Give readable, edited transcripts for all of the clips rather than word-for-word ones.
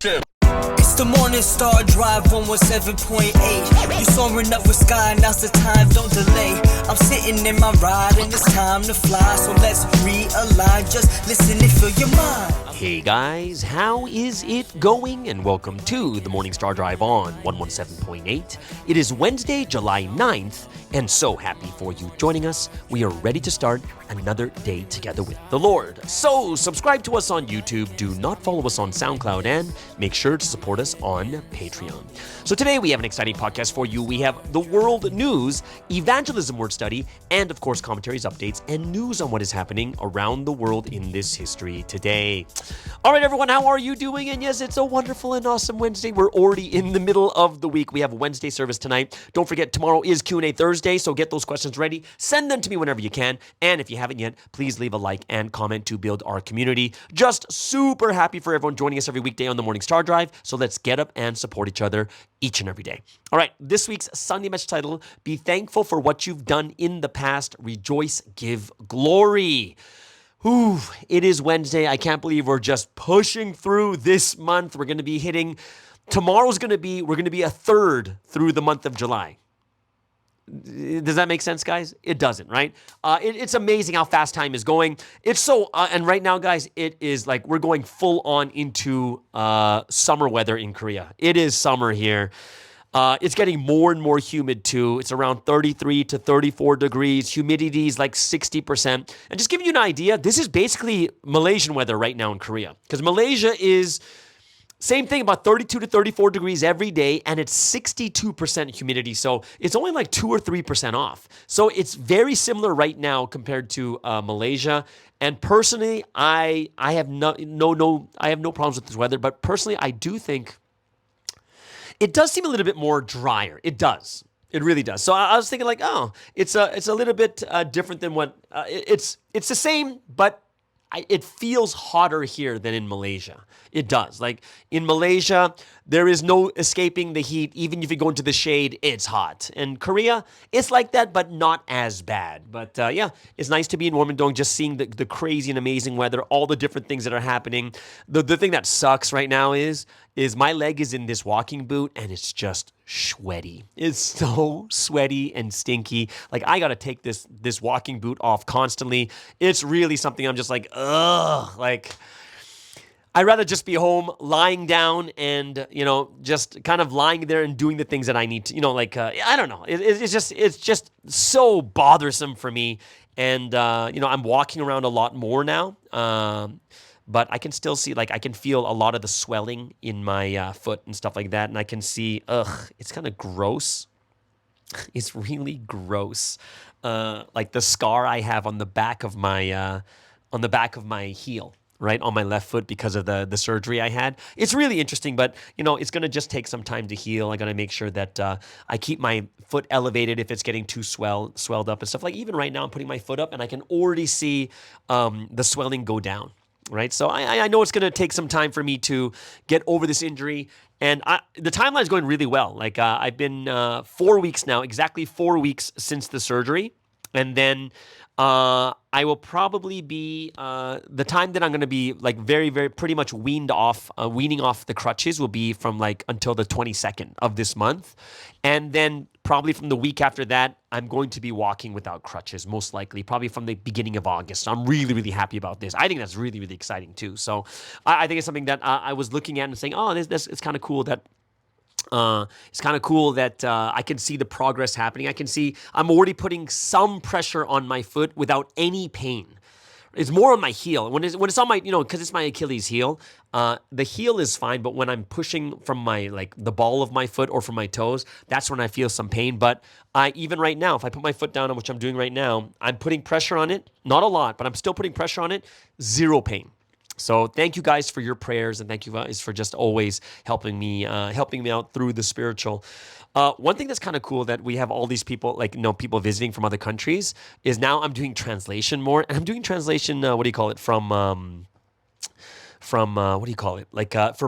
It's the Morning Star Drive 117.8. You soaring up with sky, now's the time, don't delay. I'm sitting in my ride and it's time to fly. So let's realign, just listen and fill your mind. Hey guys, how is it going? And welcome to the Morning Star Drive on 117.8. It is Wednesday, July 9th, and so happy for you joining us. We are ready to start another day together with the Lord. So subscribe to us on YouTube, do not follow us on SoundCloud, and make sure to support us on Patreon. So today we have an exciting podcast for you. We have the world news, evangelism word study, and of course commentaries, updates, and news on what is happening around the world in this history today. All right, everyone, how are you doing? And yes, it's a wonderful and awesome Wednesday. We're already in the middle of the week. We have Wednesday service tonight. Don't forget, tomorrow is Q&A Thursday, so get those questions ready. Send them to me whenever you can. And if you haven't yet, please leave a like and comment to build our community. Just super happy for everyone joining us every weekday on the Morning Star Drive. So let's get up and support each other each and every day. All right, this week's Sunday message title, Be Thankful for What You've Done in the Past. Rejoice, Give Glory. Ooh, it is Wednesday. I can't believe we're just pushing through this month. We're going to be hitting, we're going to be a third through the month of July. Does that make sense, guys? It doesn't, right? It's amazing how fast time is going. It's so, and right now, guys, it is like we're going full on into summer weather in Korea. It is summer here. It's getting more and more humid too. It's around 33 to 34 degrees. Humidity is like 60%. And just giving you an idea, this is basically Malaysian weather right now in Korea. Because Malaysia is same thing, about 32 to 34 degrees every day, and it's 62% humidity. So it's only like 2 or 3% off. So it's very similar right now compared to Malaysia. And personally, I have no problems with this weather. But personally, I do think it does seem a little bit more drier. It does. It really does. So I was thinking like, oh, it's a little bit different than what it's the same, but it feels hotter here than in Malaysia. It does. Like in Malaysia, there is no escaping the heat. Even if you go into the shade, it's hot. And Korea, it's like that, but not as bad. But yeah, it's nice to be in Warmingdong, just seeing the crazy and amazing weather, all the different things that are happening. The thing that sucks right now is my leg is in this walking boot and it's just sweaty. It's so sweaty and stinky. Like I got to take this walking boot off constantly. It's really something I'm just like, ugh, like I'd rather just be home lying down and, just kind of lying there and doing the things that I need to, I don't know. It's just so bothersome for me. And, I'm walking around a lot more now. But I can still see, I can feel a lot of the swelling in my foot and stuff like that. And I can see, it's kind of gross. It's really gross. Like the scar I have on the back of my heel, right, on my left foot because of the surgery I had. It's really interesting, but, it's going to just take some time to heal. I got to make sure that I keep my foot elevated if it's getting too swelled up and stuff. Like even right now, I'm putting my foot up and I can already see the swelling go down. Right, so I know it's going to take some time for me to get over this injury, and the timeline is going really well. Like I've been 4 weeks now, exactly 4 weeks since the surgery, and then I will probably be the time that I'm going to be like very, very pretty much weaning off the crutches will be from like until the 22nd of this month, and then probably from the week after that, I'm going to be walking without crutches, most likely, probably from the beginning of August. So I'm really, really happy about this. I think that's really, really exciting too. So I think it's something that I was looking at and saying, oh, this it's kind of cool that I can see the progress happening. I can see I'm already putting some pressure on my foot without any pain. It's more on my heel. When it's on my, because it's my Achilles heel, the heel is fine. But when I'm pushing from my, the ball of my foot or from my toes, that's when I feel some pain. But even right now, if I put my foot down, which I'm doing right now, I'm putting pressure on it. Not a lot, but I'm still putting pressure on it. Zero pain. So thank you guys for your prayers, and thank you guys for just always helping me out through the spiritual. One thing that's kind of cool that we have all these people, people visiting from other countries, is now I'm doing translation more, and I'm doing translation. From for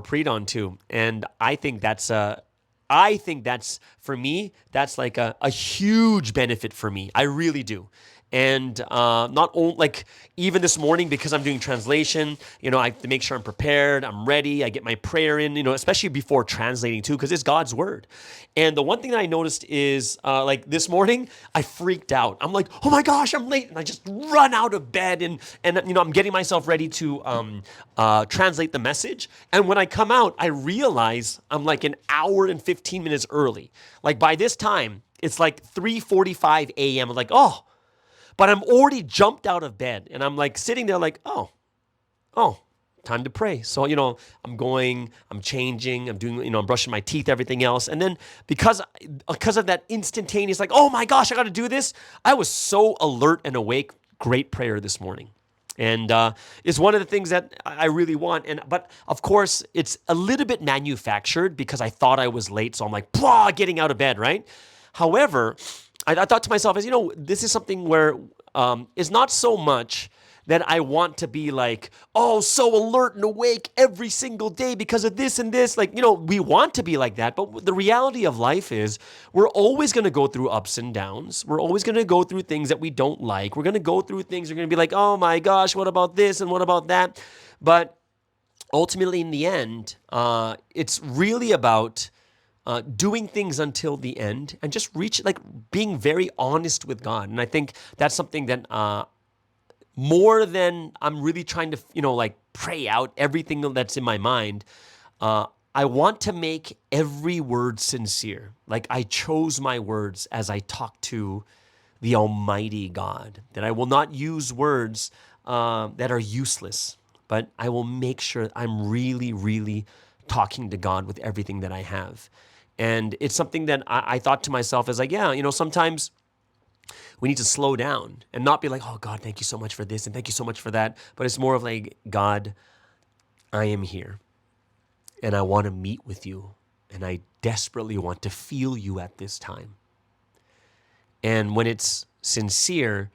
Predon too, and I think that's for me, that's like a huge benefit for me. I really do. And not only, like, even this morning, because I'm doing translation, I have to make sure I'm prepared, I'm ready, I get my prayer in, especially before translating too, because it's God's word. And the one thing that I noticed is, like this morning, I freaked out. I'm like, oh my gosh, I'm late. And I just run out of bed and I'm getting myself ready to translate the message. And when I come out, I realize I'm like an hour and 15 minutes early. Like by this time, it's like 3:45 a.m. I'm like, oh, but I'm already jumped out of bed and I'm like sitting there like, oh, time to pray. So, I'm changing, I'm doing, I'm brushing my teeth, everything else. And then because of that instantaneous, like, oh my gosh, I got to do this. I was so alert and awake. Great prayer this morning. And it's one of the things that I really want. But of course, it's a little bit manufactured because I thought I was late. So I'm like, blah, getting out of bed, right? However, I thought to myself, this is something where it's not so much that I want to be like, oh, so alert and awake every single day because of this and this. Like, we want to be like that. But the reality of life is we're always going to go through ups and downs. We're always going to go through things that we don't like. We're going to go through things. We're going to be like, oh my gosh, what about this and what about that? But ultimately, in the end, it's really about doing things until the end and just being very honest with God. And I think that's something that more than I'm really trying to, pray out everything that's in my mind, I want to make every word sincere. Like I chose my words as I talk to the Almighty God, that I will not use words that are useless, but I will make sure I'm really, really talking to God with everything that I have. And it's something that I thought to myself as like, sometimes we need to slow down and not be like, oh God, thank you so much for this and thank you so much for that. But it's more of like, God, I am here and I want to meet with you and I desperately want to feel you at this time. And when it's sincere,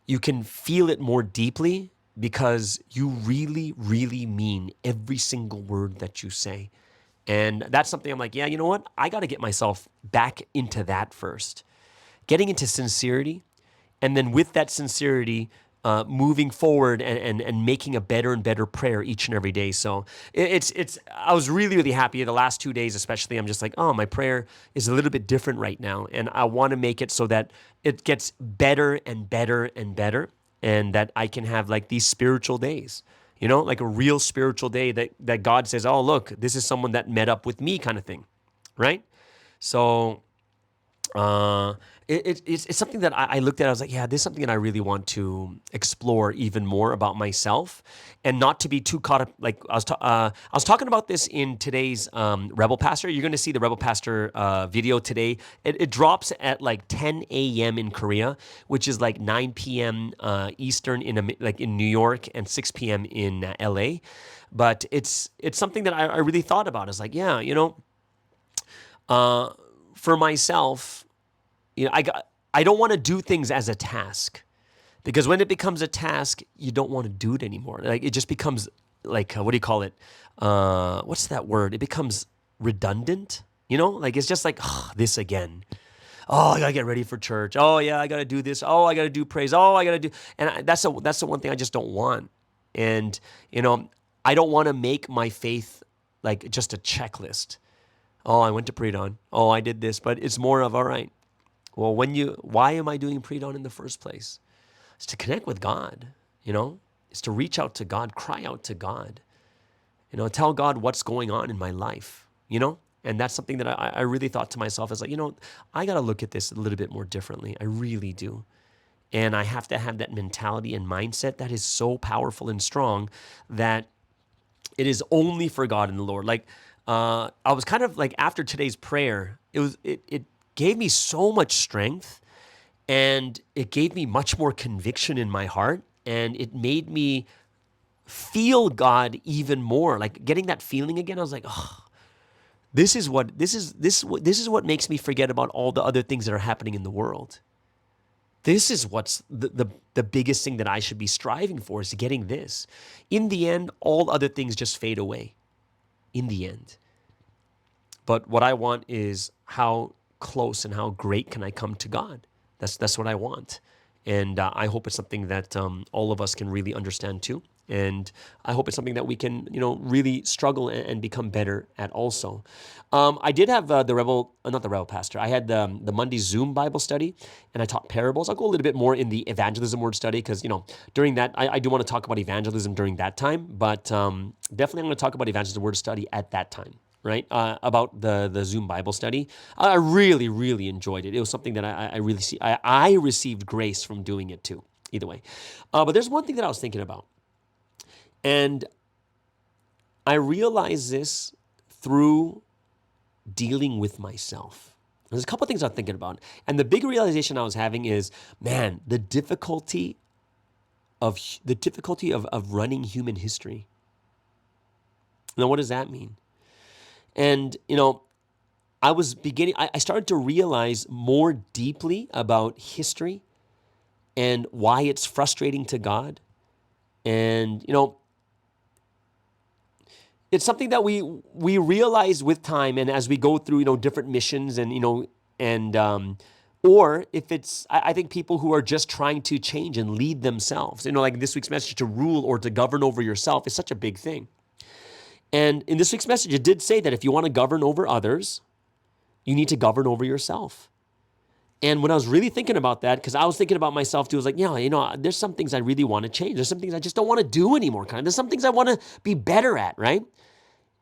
you can feel it more deeply because you really, really mean every single word that you say. And that's something I'm like, yeah, you know what? I got to get myself back into that first. Getting into sincerity, and then with that sincerity, moving forward and making a better and better prayer each and every day. So I was really, really happy the last 2 days, especially. I'm just like, oh, my prayer is a little bit different right now. And I want to make it so that it gets better and better and better, and that I can have like these spiritual days, like a real spiritual day that God says, oh, look, this is someone that met up with me kind of thing, right? So it's something that I looked at. I was like, yeah, this is something that I really want to explore even more about myself, and not to be too caught up. Like I was talking about this in today's Rebel Pastor. You're going to see the Rebel Pastor video today. It drops at like 10 a.m. in Korea, which is like 9 p.m. Eastern in New York and 6 p.m. in LA. But it's something that I really thought about. It's like, yeah, for myself, I don't want to do things as a task, because when it becomes a task, you don't want to do it anymore. Like it just becomes like, what do you call it? What's that word? It becomes redundant, like it's just like, oh, this again. Oh, I got to get ready for church. Oh yeah, I got to do this. Oh, I got to do praise. Oh, I got to do, and that's the one thing I just don't want. And, I don't want to make my faith like just a checklist. Oh, I went to pre-dawn. Oh, I did this, but it's more of, all right, well, why am I doing pre-dawn in the first place? It's to connect with God, It's to reach out to God, cry out to God, tell God what's going on in my life, And that's something that I really thought to myself, is like, I got to look at this a little bit more differently. I really do. And I have to have that mentality and mindset that is so powerful and strong that it is only for God and the Lord. Like, I was kind of like, after today's prayer, it gave me so much strength, and it gave me much more conviction in my heart, and it made me feel God even more. Like getting that feeling again, I was like, oh, this is what makes me forget about all the other things that are happening in the world. This is what's the biggest thing that I should be striving for, is getting this. In the end, all other things just fade away. In the end. But what I want is, how close and how great can I come to God? That's what I want. And I hope it's something that all of us can really understand too. And I hope it's something that we can, really struggle and become better at also. I did have not the Rebel Pastor. I had the Monday Zoom Bible study, and I taught parables. I'll go a little bit more in the evangelism word study because, during that, I do want to talk about evangelism during that time. But definitely I'm going to talk about evangelism word study at that time, right? About the Zoom Bible study. I really, really enjoyed it. It was something that I received grace from doing it too, either way. But there's one thing that I was thinking about. And I realized this through dealing with myself. There's a couple of things I'm thinking about. And the big realization I was having is, man, the difficulty of running human history. Now, what does that mean? And, I started to realize more deeply about history and why it's frustrating to God. And, it's something that we realize with time and as we go through, different missions and, or if it's, I think people who are just trying to change and lead themselves, like this week's message, to rule or to govern over yourself is such a big thing. And in this week's message, it did say that if you want to govern over others, you need to govern over yourself. And when I was really thinking about that, because I was thinking about myself too, I was like, there's some things I really want to change. There's some things I just don't want to do anymore. There's some things I want to be better at, right?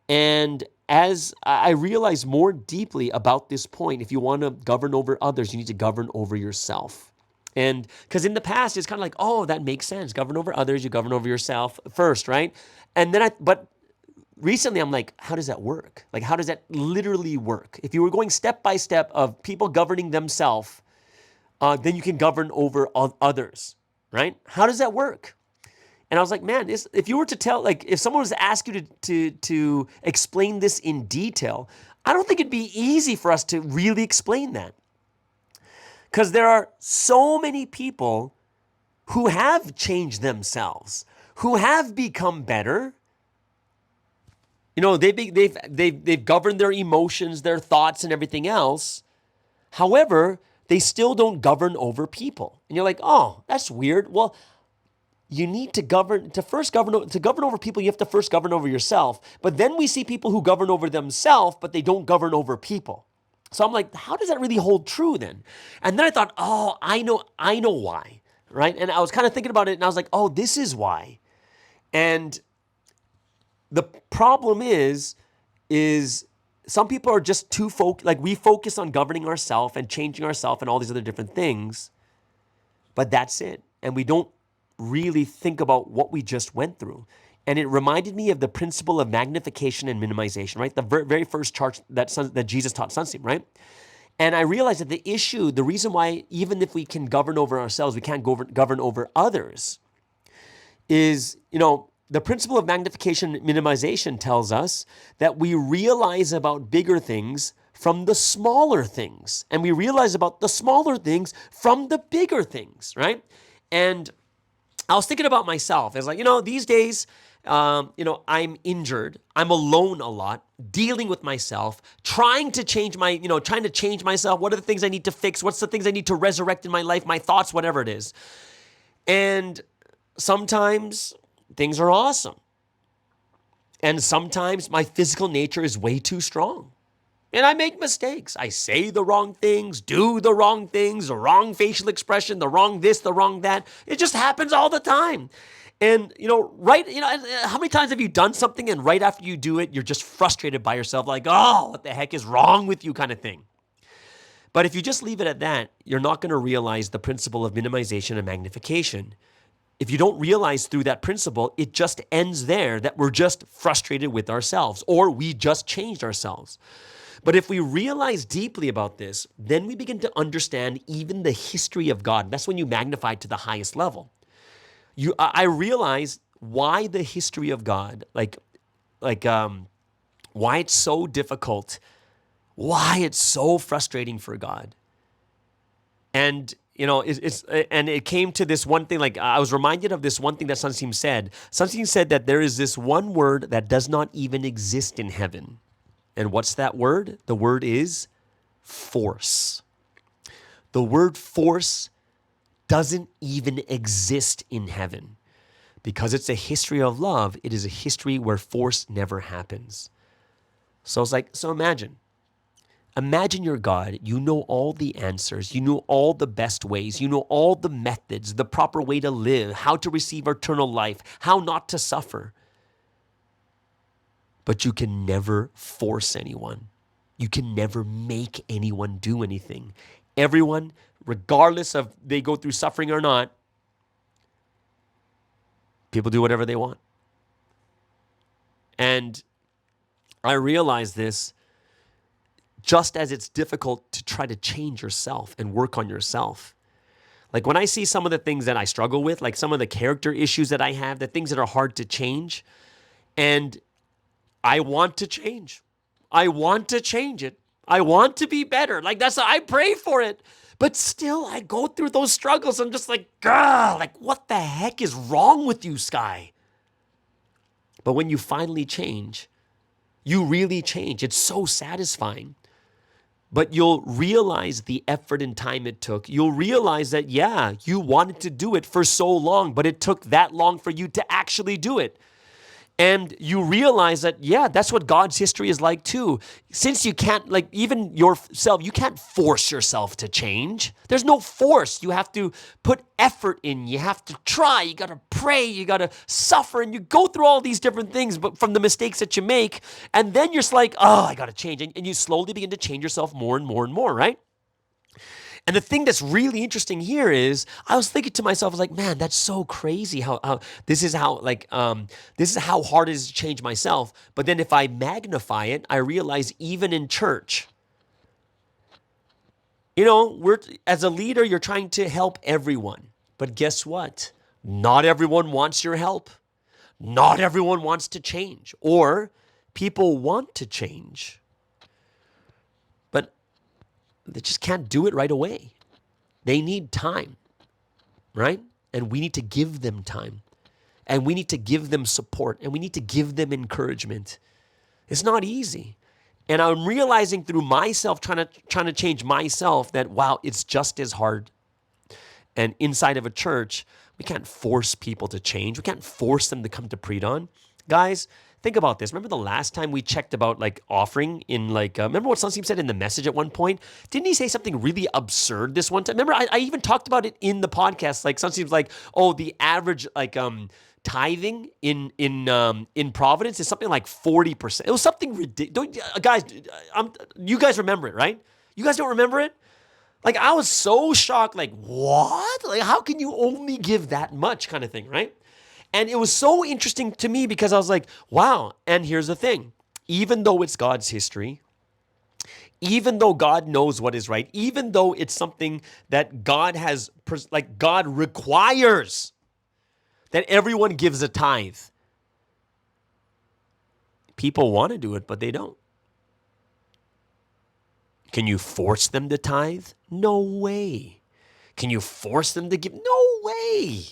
And as I realized more deeply about this point, if you want to govern over others, you need to govern over yourself. And because in the past, it's kind of like, oh, that makes sense. Govern over others, you govern over yourself first, right? And then but recently I'm like, how does that work? Like, how does that literally work? If you were going step by step of people governing themselves, then you can govern over others, right? How does that work? And I was like, man, if you were to tell, like, if someone was to ask you to explain this in detail, I don't think it'd be easy for us to really explain that. Because there are so many people who have changed themselves, who have become better. They've governed their emotions, their thoughts, and everything else. However, they still don't govern over people. And you're like, oh, that's weird. Well, you need to govern over people. You have to first govern over yourself. But then we see people who govern over themselves, but they don't govern over people. So I'm like, how does that really hold true then? And then I thought, oh, I know why, right? And I was kind of thinking about it, and I was like, oh, this is why. And the problem is some people are just too we focus on governing ourselves and changing ourselves and all these other different things, but that's it. And we don't really think about what we just went through. And it reminded me of the principle of magnification and minimization, right? The very first charge that Jesus taught Sunstein, right? And I realized that the reason why even if we can govern over ourselves, we can't govern over others is, the principle of magnification and minimization tells us that we realize about bigger things from the smaller things. And we realize about the smaller things from the bigger things, right? And I was thinking about myself. I was like, these days, I'm injured. I'm alone a lot, dealing with myself, trying to change myself. What are the things I need to fix? What's the things I need to resurrect in my life, my thoughts, whatever it is. And sometimes things are awesome. And sometimes my physical nature is way too strong. And I make mistakes. I say the wrong things, do the wrong things, the wrong facial expression, the wrong this, the wrong that. It just happens all the time. And, how many times have you done something and right after you do it, you're just frustrated by yourself, like, oh, what the heck is wrong with you kind of thing. But if you just leave it at that, you're not going to realize the principle of minimization and magnification. If you don't realize through that principle, it just ends there, that we're just frustrated with ourselves or we just changed ourselves. But if we realize deeply about this, then we begin to understand even the history of God. That's when you magnify to the highest level. I realize why the history of God, why it's so difficult, why it's so frustrating for God. And it came to this one thing, I was reminded of this one thing that Sunstein said. Sunstein said that there is this one word that does not even exist in heaven. And what's that word? The word is force. The word force doesn't even exist in heaven. Because it's a history of love, it is a history where force never happens. So it's like, so imagine you're God. You know all the answers. You know all the best ways. You know all the methods, the proper way to live, how to receive eternal life, how not to suffer. But you can never force anyone. You can never make anyone do anything. Everyone, regardless of they go through suffering or not, people do whatever they want. And I realize this just as it's difficult to try to change yourself and work on yourself. Like when I see some of the things that I struggle with, like some of the character issues that I have, the things that are hard to change, and I want to change. I want to change it. I want to be better. Like I pray for it. But still, I go through those struggles. I'm just like, God, like what the heck is wrong with you, Sky? But when you finally change, you really change. It's so satisfying. But you'll realize the effort and time it took. You'll realize that, yeah, you wanted to do it for so long, but it took that long for you to actually do it. And you realize that, yeah, that's what God's history is like too. Since you can't, like even yourself, you can't force yourself to change. There's no force. You have to put effort in. You have to try. You got to pray. You got to suffer. And you go through all these different things but from the mistakes that you make. And then you're just like, oh, I got to change. And you slowly begin to change yourself more and more and more, right? And the thing that's really interesting here is I was thinking to myself, I was like, man, that's so crazy how this is how hard it is to change myself. But then if I magnify it, I realize even in church, you know, as a leader, you're trying to help everyone. But guess what? Not everyone wants your help. Not everyone wants to change, or people want to change, but they just can't do it right away. They need time, right? And we need to give them time. And we need to give them support. And we need to give them encouragement. It's not easy. And I'm realizing through myself, trying to change myself, that, wow, it's just as hard. And inside of a church, we can't force people to change. We can't force them to come to Predon. Guys, think about this. Remember the last time we checked about like offering in remember what Sunsteam said in the message at one point? Didn't he say something really absurd this one time? Remember, I even talked about it in the podcast. Like Sunsteam's like, oh, the average tithing in Providence is something like 40%. It was something ridiculous. Guys, you guys remember it, right? You guys don't remember it? Like I was so shocked, like what? Like how can you only give that much kind of thing, right? And it was so interesting to me because I was like, wow. And here's the thing. Even though it's God's history, even though God knows what is right, even though it's something that God requires that everyone gives a tithe, people want to do it, but they don't. Can you force them to tithe? No way. Can you force them to give? No way.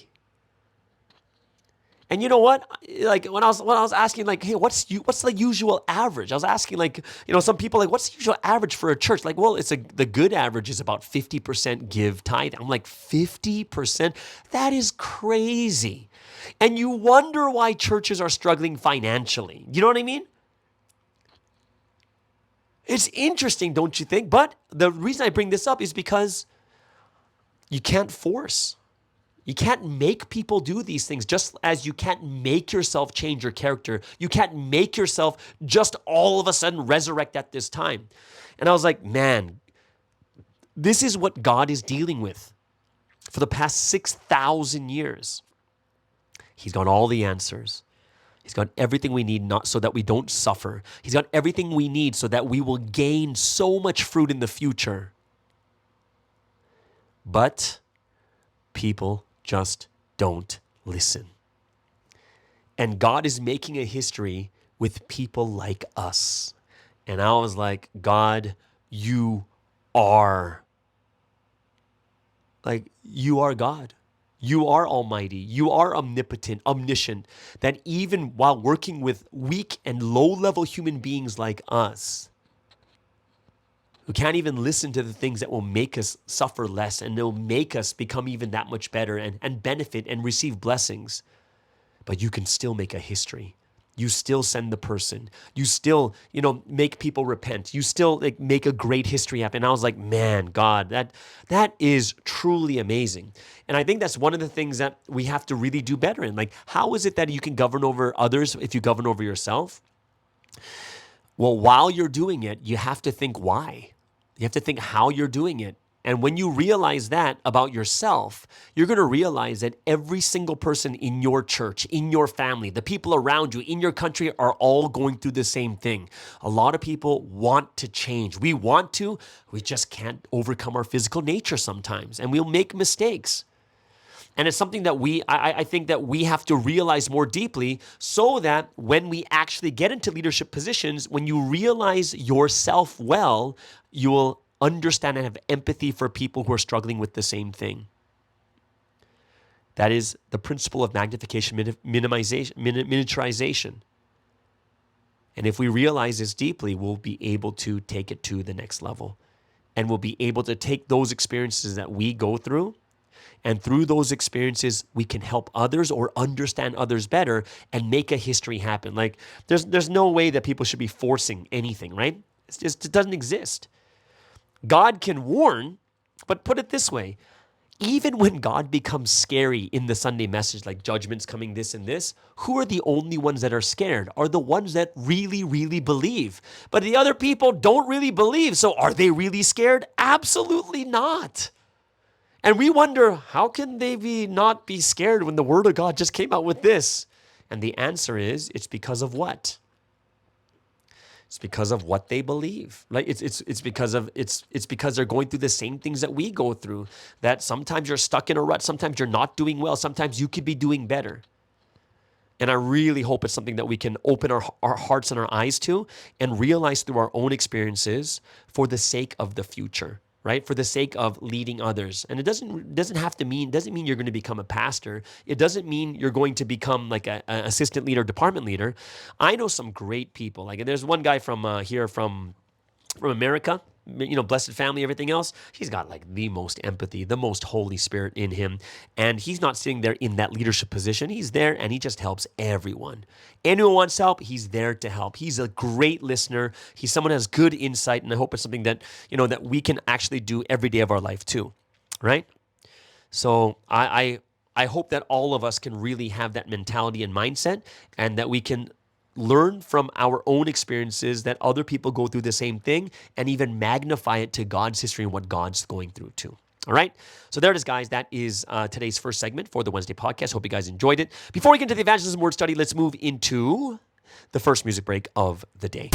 And you know what? Like when I was asking, like, hey, what's the usual average? I was asking, like, you know, some people like, what's the usual average for a church? Like, well, the good average is about 50% give tithe. I'm like, 50%? That is crazy. And you wonder why churches are struggling financially. You know what I mean? It's interesting, don't you think? But the reason I bring this up is because you can't force. You can't make people do these things, just as you can't make yourself change your character. You can't make yourself just all of a sudden resurrect at this time. And I was like, man, this is what God is dealing with for the past 6,000 years. He's got all the answers. He's got everything we need not so that we don't suffer. He's got everything we need so that we will gain so much fruit in the future. But people just don't listen. And God is making a history with people like us. And I was like, God, you are God. You are almighty. You are omnipotent, omniscient, that even while working with weak and low-level human beings like us, We can't even listen to the things that will make us suffer less and they'll make us become even that much better and benefit and receive blessings. But you can still make a history. You still send the person. You still, make people repent. You still make a great history happen. And I was like, man, God, that is truly amazing. And I think that's one of the things that we have to really do better in. Like, how is it that you can govern over others if you govern over yourself? Well, while you're doing it, you have to think why. You have to think how you're doing it. And when you realize that about yourself, you're going to realize that every single person in your church, in your family, the people around you, in your country are all going through the same thing. A lot of people want to change. We want to, we just can't overcome our physical nature sometimes, and we'll make mistakes. And it's something that I think that we have to realize more deeply so that when we actually get into leadership positions, when you realize yourself well, you will understand and have empathy for people who are struggling with the same thing. That is the principle of magnification, miniaturization. And if we realize this deeply, we'll be able to take it to the next level. And we'll be able to take those experiences that we go through, and through those experiences, we can help others or understand others better and make a history happen. Like, there's no way that people should be forcing anything, right? It doesn't exist. God can warn, but put it this way, even when God becomes scary in the Sunday message, like judgment's coming, this and this, who are the only ones that are scared? Are the ones that really, really believe. But the other people don't really believe. So are they really scared? Absolutely not. And we wonder, how can they not be scared when the Word of God just came out with this? And the answer is, it's because of what? It's because of what they believe. Like it's because they're going through the same things that we go through. That sometimes you're stuck in a rut, sometimes you're not doing well, sometimes you could be doing better. And I really hope it's something that we can open our hearts and our eyes to and realize through our own experiences for the sake of the future. Right? For the sake of leading others. And it doesn't mean you're going to become a pastor. It doesn't mean you're going to become like an assistant leader, department leader. I know some great people. Like, there's one guy from America, blessed family, everything else. He's got like the most empathy, the most Holy Spirit in him. And he's not sitting there in that leadership position. He's there and he just helps everyone. Anyone wants help, he's there to help. He's a great listener. He's someone who has good insight. And I hope it's something that, that we can actually do every day of our life too. Right? So I hope that all of us can really have that mentality and mindset, and that we can learn from our own experiences that other people go through the same thing, and even magnify it to God's history and what God's going through too. All right? So there it is, guys. That is today's first segment for the Wednesday podcast. Hope you guys enjoyed it. Before we get into the evangelism word study, let's move into the first music break of the day.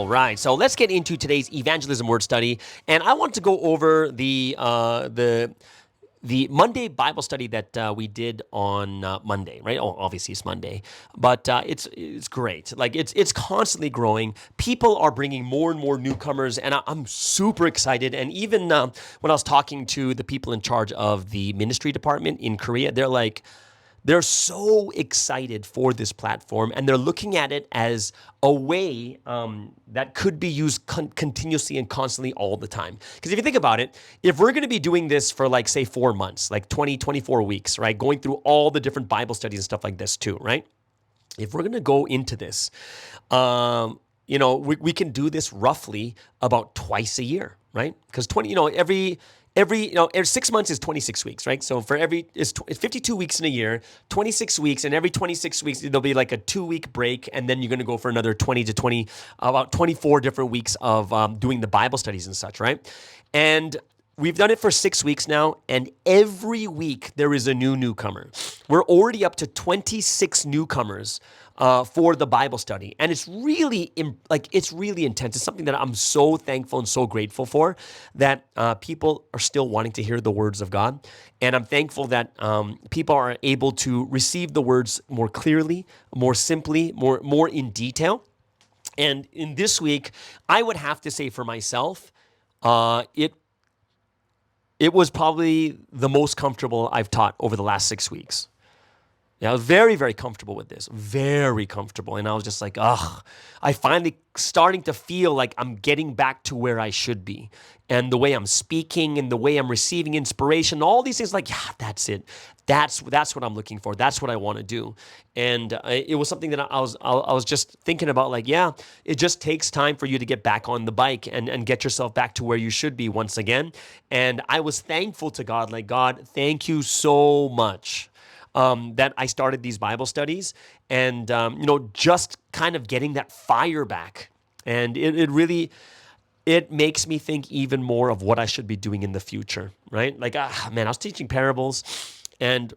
All right, so let's get into today's evangelism word study, and I want to go over the Monday Bible study that we did on Monday, right? Oh, obviously it's Monday, but it's great. Like it's constantly growing. People are bringing more and more newcomers, and I'm super excited. And even when I was talking to the people in charge of the ministry department in Korea, they're so excited for this platform, and they're looking at it as a way that could be used continuously and constantly all the time. Because if you think about it, if we're going to be doing this for like, say, 4 months, like 24 weeks, right? Going through all the different Bible studies and stuff like this too, right? If we're going to go into this, we can do this roughly about twice a year, right? Because every 6 months is 26 weeks, right? So for it's 52 weeks in a year, 26 weeks, and every 26 weeks there'll be like a 2-week break, and then you're going to go for another about 24 different weeks of doing the Bible studies and such, right? And we've done it for 6 weeks now, and every week there is a newcomer. We're already up to 26 newcomers for the Bible study, and it's really intense. It's something that I'm so thankful and so grateful for, that people are still wanting to hear the words of God, and I'm thankful that people are able to receive the words more clearly, more simply, more in detail. And in this week, I would have to say for myself, it was probably the most comfortable I've taught over the last 6 weeks. Yeah, I was very, very comfortable with this, very comfortable. And I was just like, I finally starting to feel like I'm getting back to where I should be. And the way I'm speaking and the way I'm receiving inspiration, all these things, like, yeah, that's it. That's what I'm looking for. That's what I want to do. And it was something that I was just thinking about, like, yeah, it just takes time for you to get back on the bike and get yourself back to where you should be once again. And I was thankful to God, like, God, thank you so much that I started these Bible studies, and just kind of getting that fire back. And it really makes me think even more of what I should be doing in the future, right? Like, I was teaching parables, and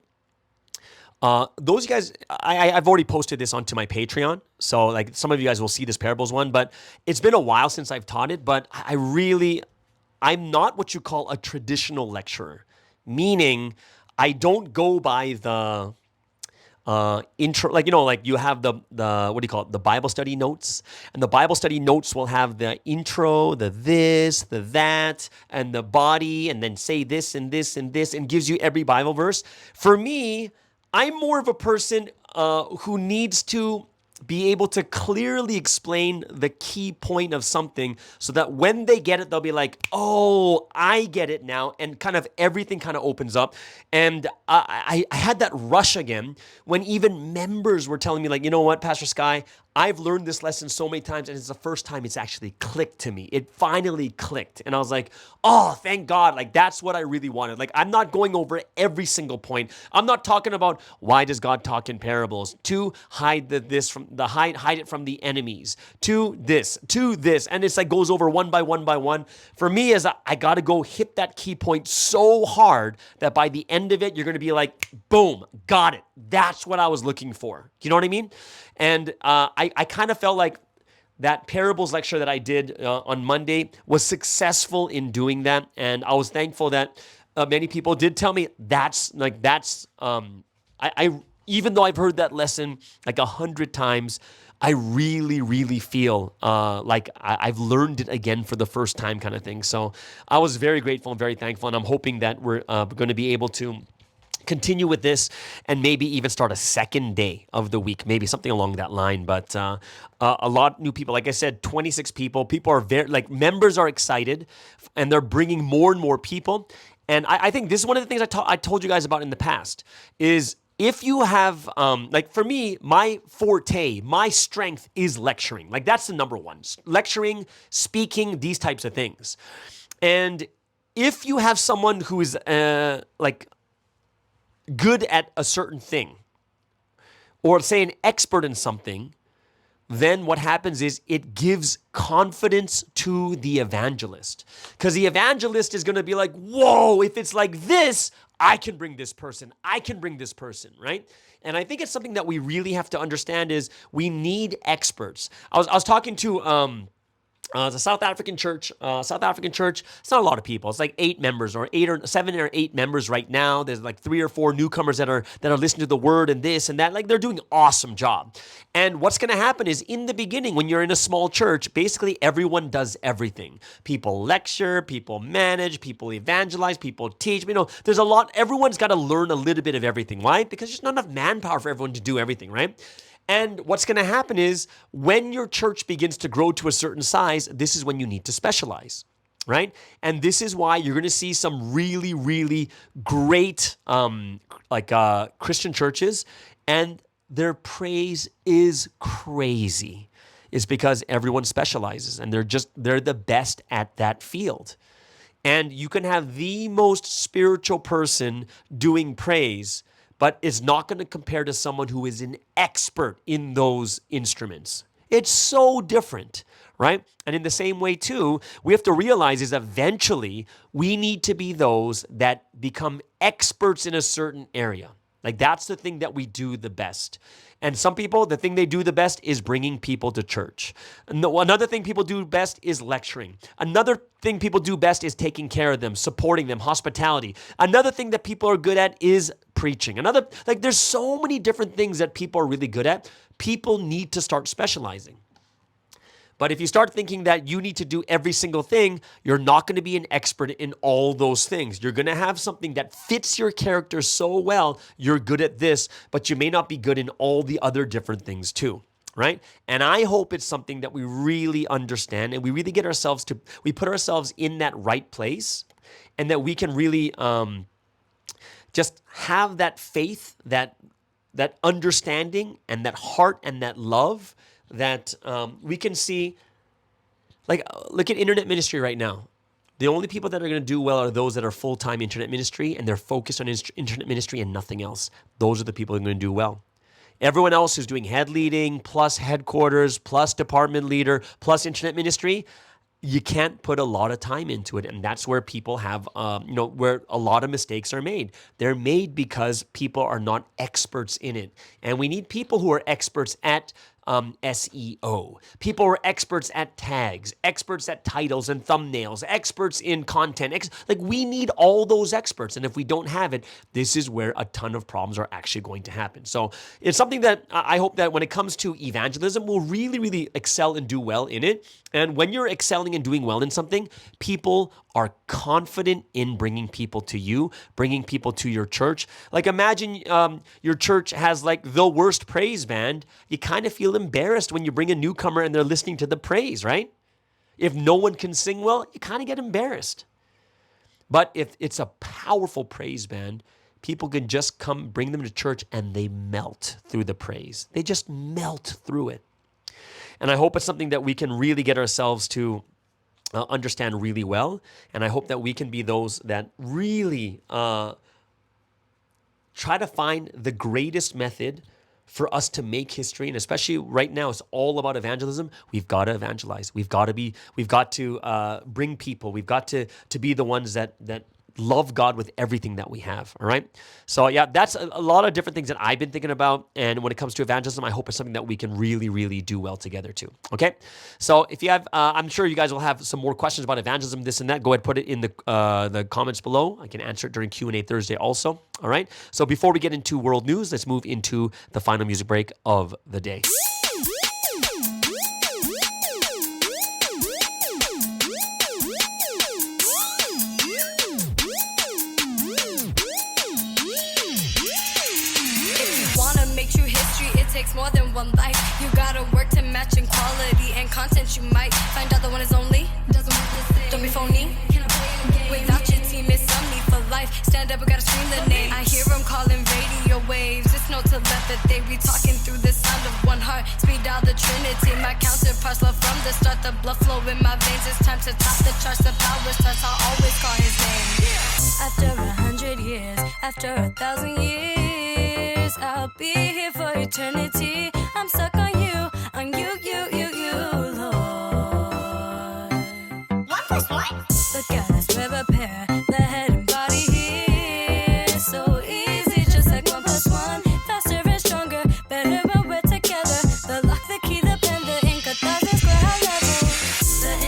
those guys, I've already posted this onto my Patreon, so like some of you guys will see this parables one, but it's been a while since I've taught it. But I'm not what you call a traditional lecturer, meaning I don't go by the intro, like you have the what do you call it, the Bible study notes, and the Bible study notes will have the intro, the this, the that, and the body, and then say this and this and this, and gives you every Bible verse. For me, I'm more of a person who needs to be able to clearly explain the key point of something, so that when they get it, they'll be like, oh, I get it now, and kind of everything kind of opens up. And I had that rush again when even members were telling me, like, you know what, Pastor Sky, I've learned this lesson so many times, and it's the first time it's actually clicked to me. It finally clicked. And I was like, oh, thank God. Like, that's what I really wanted. Like, I'm not going over every single point. I'm not talking about why does God talk in parables, to hide hide it from the enemies, to this. And it's like goes over one by one by one. For me, is I got to go hit that key point so hard that by the end of it, you're going to be like, boom, got it. That's what I was looking for. You know what I mean? And I kind of felt like that parables lecture that I did on Monday was successful in doing that. And I was thankful that many people did tell me I even though I've heard that lesson like 100 times, I really, really feel like I've learned it again for the first time, kind of thing. So I was very grateful and very thankful. And I'm hoping that we're going to be able to continue with this, and maybe even start a second day of the week, maybe something along that line. But a lot of new people, like I said, 26 people. People are members are excited, and they're bringing more and more people. And I think this is one of the things I told you guys about in the past is, if you have, for me, my forte, my strength is lecturing. Like, that's the number one. Lecturing, speaking, these types of things. And if you have someone who is good at a certain thing, or say an expert in something, then what happens is it gives confidence to the evangelist. Because the evangelist is going to be like, whoa, if it's like this, I can bring this person. I can bring this person, right? And I think it's something that we really have to understand is we need experts. I was talking to It's a South African church. It's not a lot of people. It's like 8 members, or 7 or 8 members right now. There's like 3 or 4 newcomers that are listening to the word and this and that. Like, they're doing an awesome job. And what's going to happen is, in the beginning, when you're in a small church, basically everyone does everything. People lecture, people manage, people evangelize, people teach. There's a lot. Everyone's got to learn a little bit of everything. Why? Because there's not enough manpower for everyone to do everything, right? And what's going to happen is, when your church begins to grow to a certain size, this is when you need to specialize, right? And this is why you're going to see some really, really great Christian churches, and their praise is crazy. It's because everyone specializes, and they're the best at that field. And you can have the most spiritual person doing praise, but it's not going to compare to someone who is an expert in those instruments. It's so different, right? And in the same way, too, we have to realize is eventually we need to be those that become experts in a certain area. Like, that's the thing that we do the best. And some people, the thing they do the best is bringing people to church. Another thing people do best is lecturing. Another thing people do best is taking care of them, supporting them, hospitality. Another thing that people are good at is preaching. There's so many different things that people are really good at. People need to start specializing. But if you start thinking that you need to do every single thing, you're not going to be an expert in all those things. You're going to have something that fits your character so well, you're good at this, but you may not be good in all the other different things too, right? And I hope it's something that we really understand, and we really we put ourselves in that right place, and that we can really just have that faith, that understanding, and that heart, and that love, that we can see. Like, look at internet ministry right now. The only people that are going to do well are those that are full-time internet ministry, and they're focused on internet ministry and nothing else. Those are the people that are going to do well. Everyone else who's doing head leading, plus headquarters, plus department leader, plus internet ministry, you can't put a lot of time into it. And that's where people have, where a lot of mistakes are made. They're made because people are not experts in it. And we need people who are experts at SEO. People are experts at tags, experts at titles and thumbnails, experts in content. We need all those experts. And if we don't have it, this is where a ton of problems are actually going to happen. So it's something that I hope that when it comes to evangelism, we'll really, really excel and do well in it. And when you're excelling and doing well in something, people are confident in bringing people to you, bringing people to your church. Like, imagine your church has like the worst praise band. You kind of feel embarrassed when you bring a newcomer and they're listening to the praise, right? If no one can sing well, you kind of get embarrassed. But if it's a powerful praise band, people can just come, bring them to church, and they melt through the praise. They just melt through it. And I hope it's something that we can really get ourselves to understand really well. And I hope that we can be those that really try to find the greatest method for us to make history. And especially right now, it's all about evangelism. We've got to evangelize. We've got to bring people. We've got to be the ones that love God with everything that we have, all right? So yeah, that's a lot of different things that I've been thinking about. And when it comes to evangelism, I hope it's something that we can really, really do well together too, okay? So if you have, I'm sure you guys will have some more questions about evangelism, this and that. Go ahead, put it in the comments below. I can answer it during Q&A Thursday also, all right? So before we get into world news, let's move into the final music break of the day. Takes more than one life. You gotta work to match in quality and content. You might find out the one is only doesn't work the same. Don't be phony. Can I play a game? Without your team, it's some need for life. Stand up, we gotta scream the name. I hear them calling radio waves. It's no to let that they be talking through the sound of one heart. Speed out the Trinity. My counterparts love from the start. The blood flow in my veins. It's time to top the charts. The power starts. I'll always call his name. After 100 years, after 1,000 years, I'll be here for eternity. I'm stuck on you, Lord. 1 + 1. Look at us, we're a pair, the head and body here. So easy, just like 1 + 1. Faster and stronger, better when we're together. The lock, the key, the pen, the ink, 1,000 square high level. The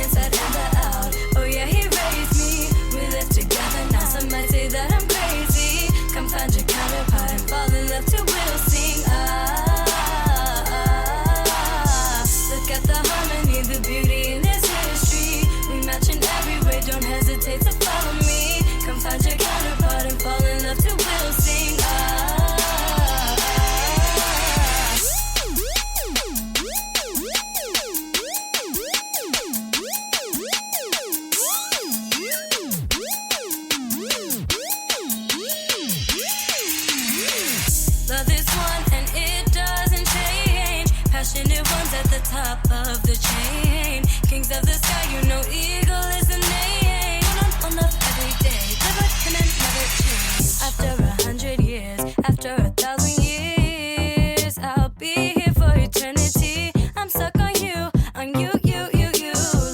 at the top of the chain. Kings of the sky, you know eagle is the name. On love every day, live with him and never change. After 100 years, after 1,000 years, I'll be here for eternity. I'm stuck on you,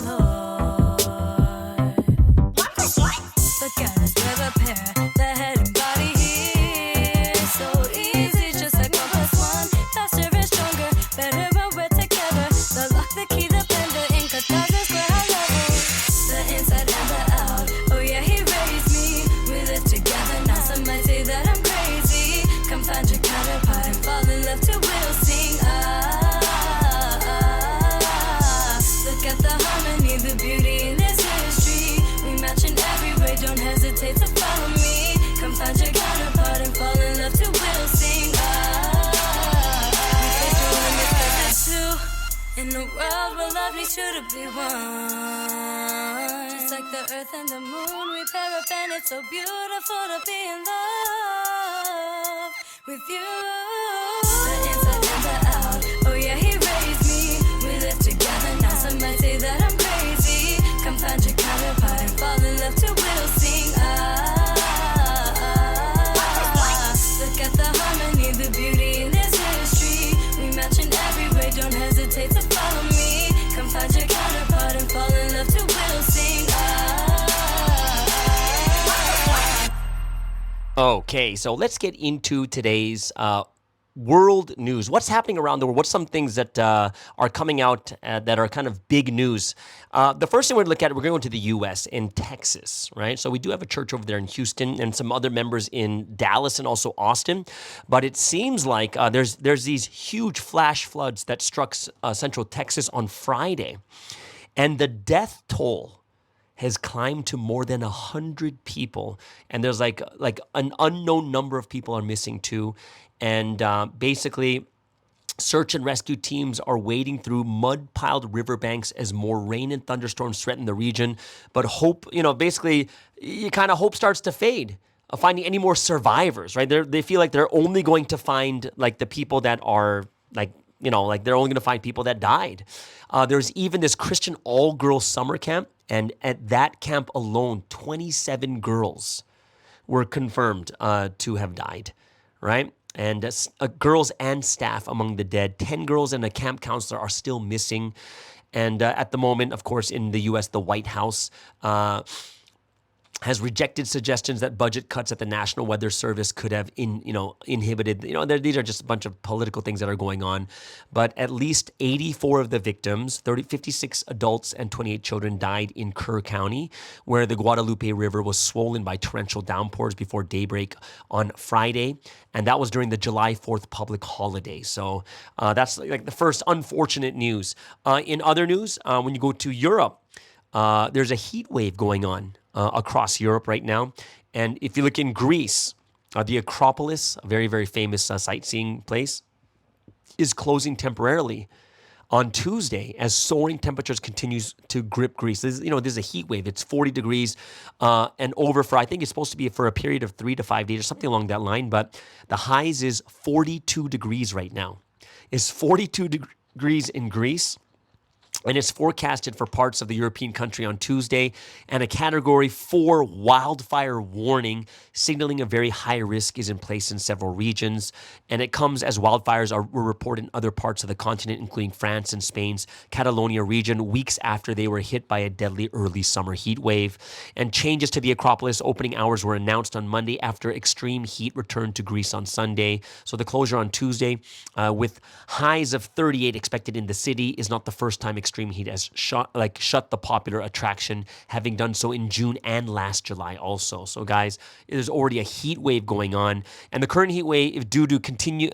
Lord. One plus one. Look at us, we're a pair, the head and body here. So easy, just like 1 plus 1. Faster and stronger, better when we're together. The lock, the key, the pen, the ink, 1,000 square high level. The inside and the out, oh yeah, he raised me. We live together now, some might say that I'm crazy. Come find your counterpart and fall in love till we'll sing. Look at the harmony, the beauty in this history. We match in every way, don't hesitate to follow me. Come find your counterpart and fall in love till we'll sing. We face no limits 'cause it's two. In a world where love needs two to be one. Just like the earth and the moon, we pair up and it's so beautiful to be in love with you. The inside and the out, oh yeah, he raised me. We live together now, some might say that I'm crazy. Come find your counterpart and fall in love till we'll sing. Look at the harmony, the beauty in this history. We match in every way, don't hesitate to follow me. Come find your counterpart and fall in love till we'll sing. Okay, so let's get into today's world news. What's happening around the world? What's some things that are coming out that are kind of big news? The first thing we're going to look at, we're going to the U.S. in Texas, right? So we do have a church over there in Houston and some other members in Dallas and also Austin. But it seems like there's these huge flash floods that struck central Texas on Friday. And the death toll has climbed to more than 100 people. And there's like an unknown number of people are missing too. And basically, search and rescue teams are wading through mud-piled riverbanks as more rain and thunderstorms threaten the region. But hope, basically, you kind of hope starts to fade. Finding any more survivors, right? They feel like they're only going to find like the people that are they're only going to find people that died. There's even this Christian all-girls summer camp, and at that camp alone, 27 girls were confirmed to have died, right? And girls and staff among the dead. 10 girls and a camp counselor are still missing. And at the moment, of course, in the U.S., the White House has rejected suggestions that budget cuts at the National Weather Service could have inhibited. These are just a bunch of political things that are going on. But at least 84 of the victims, 56 adults and 28 children died in Kerr County, where the Guadalupe River was swollen by torrential downpours before daybreak on Friday. And that was during the July 4th public holiday. So that's like the first unfortunate news. In other news, when you go to Europe, there's a heat wave going on across Europe right now. And if you look in Greece, the Acropolis, a very, very famous sightseeing place, is closing temporarily on Tuesday as soaring temperatures continues to grip Greece. This is a heat wave. It's 40 degrees and over for, I think it's supposed to be for a period of 3 to 5 days or something along that line. But the highs is 42 degrees right now. It's 42 degrees in Greece. And it's forecasted for parts of the European country on Tuesday, and a Category 4 wildfire warning signaling a very high risk is in place in several regions. And it comes as wildfires were reported in other parts of the continent, including France and Spain's Catalonia region, weeks after they were hit by a deadly early summer heat wave. And changes to the Acropolis opening hours were announced on Monday after extreme heat returned to Greece on Sunday. So the closure on Tuesday, with highs of 38 expected in the city, is not the first time extreme heat has shut the popular attraction, having done so in June and last July also. So guys, there's already a heat wave going on, and the current heat wave is due to continue.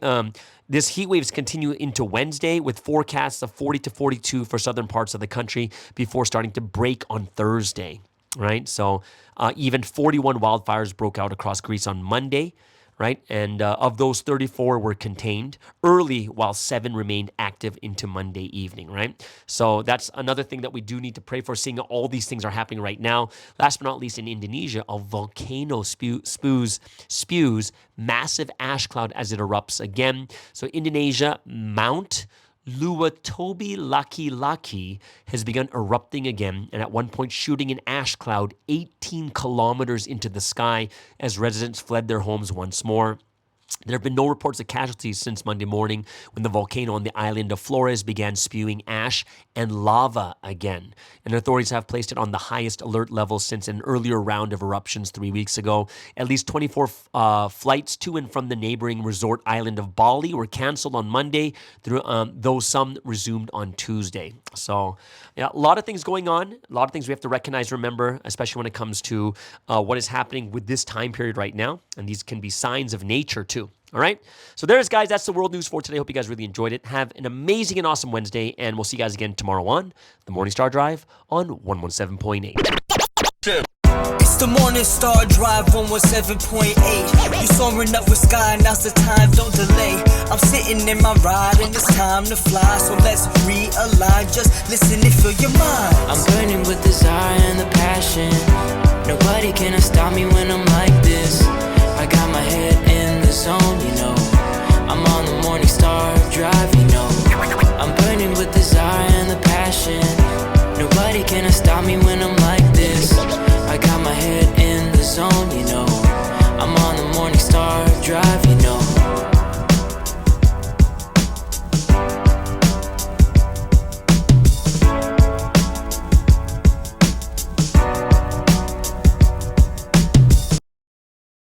This heat waves continue into Wednesday with forecasts of 40 to 42 for southern parts of the country before starting to break on Thursday. Right, so even 41 wildfires broke out across Greece on Monday. Right, and of those, 34 were contained early, while 7 remained active into Monday evening. Right, so that's another thing that we do need to pray for. Seeing all these things are happening right now. Last but not least, in Indonesia, a volcano spews massive ash cloud as it erupts again. So Indonesia, Mount Luatobi-Laki has begun erupting again, and at one point shooting an ash cloud 18 kilometers into the sky as residents fled their homes once more. There have been no reports of casualties since Monday morning when the volcano on the island of Flores began spewing ash and lava again. And authorities have placed it on the highest alert level since an earlier round of eruptions 3 weeks ago. At least 24 flights to and from the neighboring resort island of Bali were canceled on Monday, though some resumed on Tuesday. So, yeah, a lot of things going on, a lot of things we have to recognize, remember, especially when it comes to what is happening with this time period right now. And these can be signs of nature too. All right. So there's, guys, that's the world news for today. Hope you guys really enjoyed it. Have an amazing and awesome Wednesday, and we'll see you guys again tomorrow on the Morning Star Drive on 117.8. It's the Morning Star Drive 117.8. You soaring up with sky, now's the time, don't delay. I'm sitting in my ride and it's time to fly. So let's realign, just listen and feel your mind. I'm burning with desire and the passion. Nobody can stop me when I'm like this. I got my head in the zone.